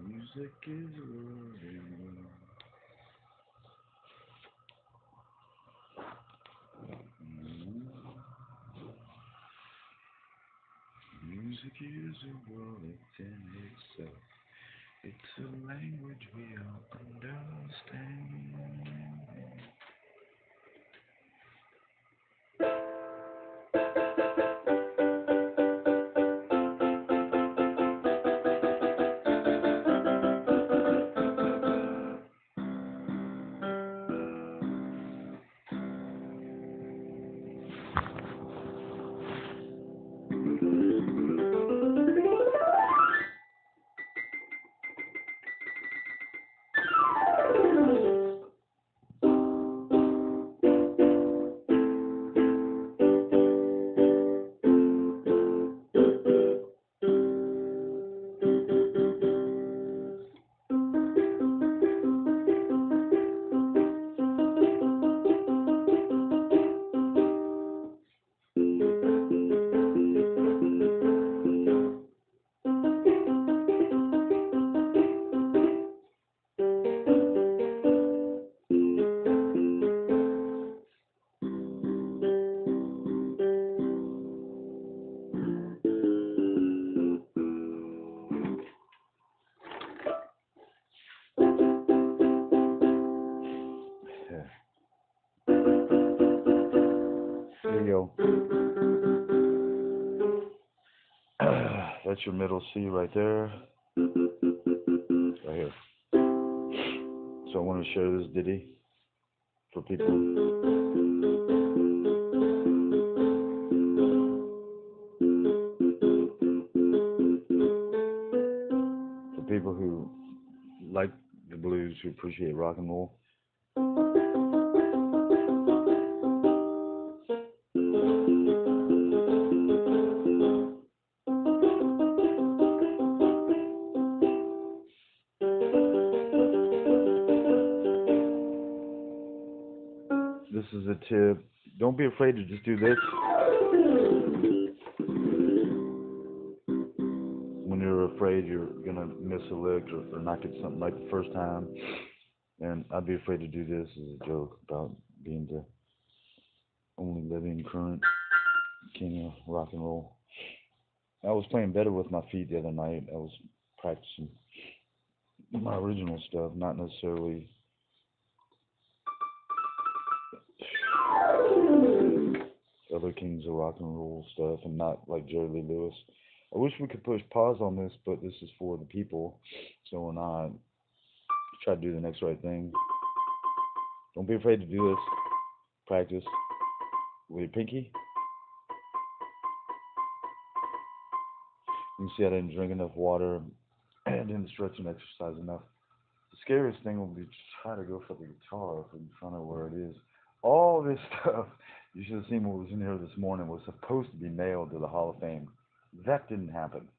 Music is rolling. Music is a world in itself. It's a language we all understand. Yeah. There you go. That's your middle C right there. Right here. So I want to share this ditty for people who like the blues, who appreciate rock and roll. This is a tip. Don't be afraid to just do this. When you're afraid you're gonna miss a lick or not get something right the first time, and I'd be afraid to do this as a joke about being the only living current king of rock and roll. I was playing better with my feet the other night. I was practicing my original stuff, not necessarily other kings of rock and roll stuff, and not like Jerry Lee Lewis. I wish we could push pause on this, but this is for the people, so we're not. Try to do the next right thing. Don't be afraid to do this. Practice with your pinky. You can see I didn't drink enough water. I didn't stretch and exercise enough. The scariest thing will be to try to go for the guitar in front of where it is. All this stuff, you should have seen what was in here this morning, was supposed to be mailed to the Hall of Fame. That didn't happen.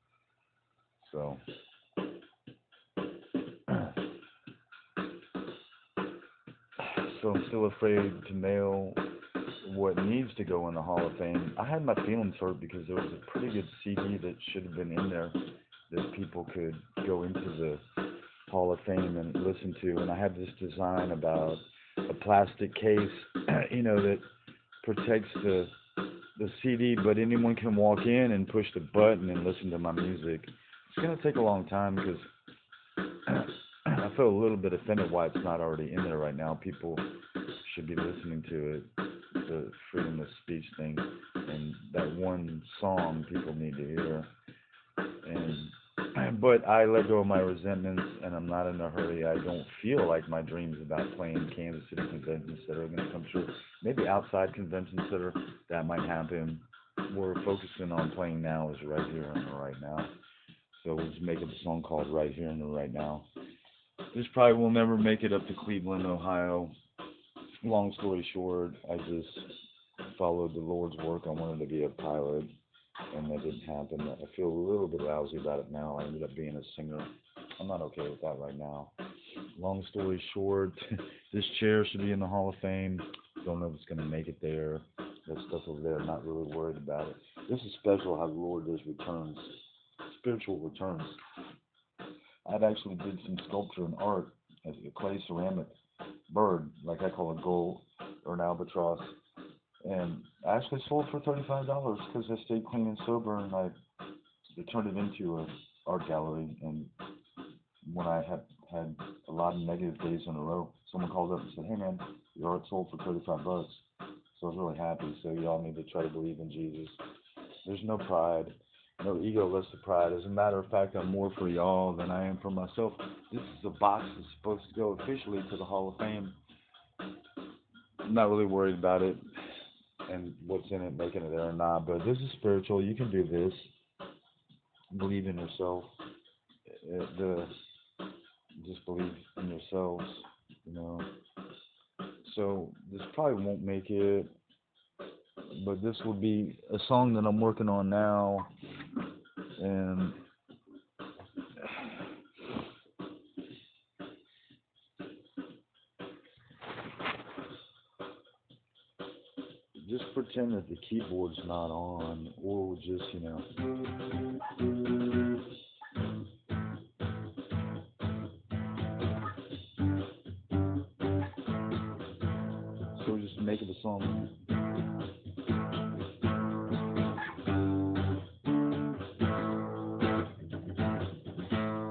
So, I'm still afraid to mail what needs to go in the Hall of Fame. I had my feelings hurt because there was a pretty good CD that should have been in there that people could go into the Hall of Fame and listen to. And I had this design about a plastic case, that protects the CD, but anyone can walk in and push the button and listen to my music. It's gonna take a long time because I feel a little bit offended why it's not already in there right now. People should be listening to it, the freedom of speech thing, and that one song people need to hear. But I let go of my resentments, and I'm not in a hurry. I don't feel like my dreams about playing Kansas City conventions that are going to come true. Maybe outside conventions that might happen. We're focusing on playing now is right here and right now. So we'll just make up a song called Right Here and Right Now. This probably will never make it up to Cleveland, Ohio. Long story short, I just followed the Lord's work. I wanted to be a pilot, and that didn't happen. I feel a little bit lousy about it now. I ended up being a singer. I'm not okay with that right now. Long story short, this chair should be in the Hall of Fame. Don't know if it's going to make it there. That stuff over there, I'm not really worried about it. This is special how the Lord does returns, spiritual returns. I've actually did some sculpture and art as a clay ceramic bird, like I call a gull or an albatross, and I actually sold for $35 because I stayed clean and sober, and I turned it into a art gallery. And when I had a lot of negative days in a row, someone called up and said, "Hey man, your art sold for $35." So I was really happy. So y'all need to try to believe in Jesus. There's no pride, no egoistic pride. As a matter of fact, I'm more for y'all than I am for myself. This is a box that's supposed to go officially to the Hall of Fame. I'm not really worried about it and what's in it, making it there or not. But this is spiritual. You can do this. Believe in yourself. The just believe in yourselves. You know. So this probably won't make it, but this will be a song that I'm working on now, and just pretend that the keyboard's not on, or we'll just, so we're just making the song.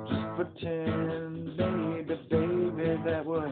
Just pretend, baby, baby, that we're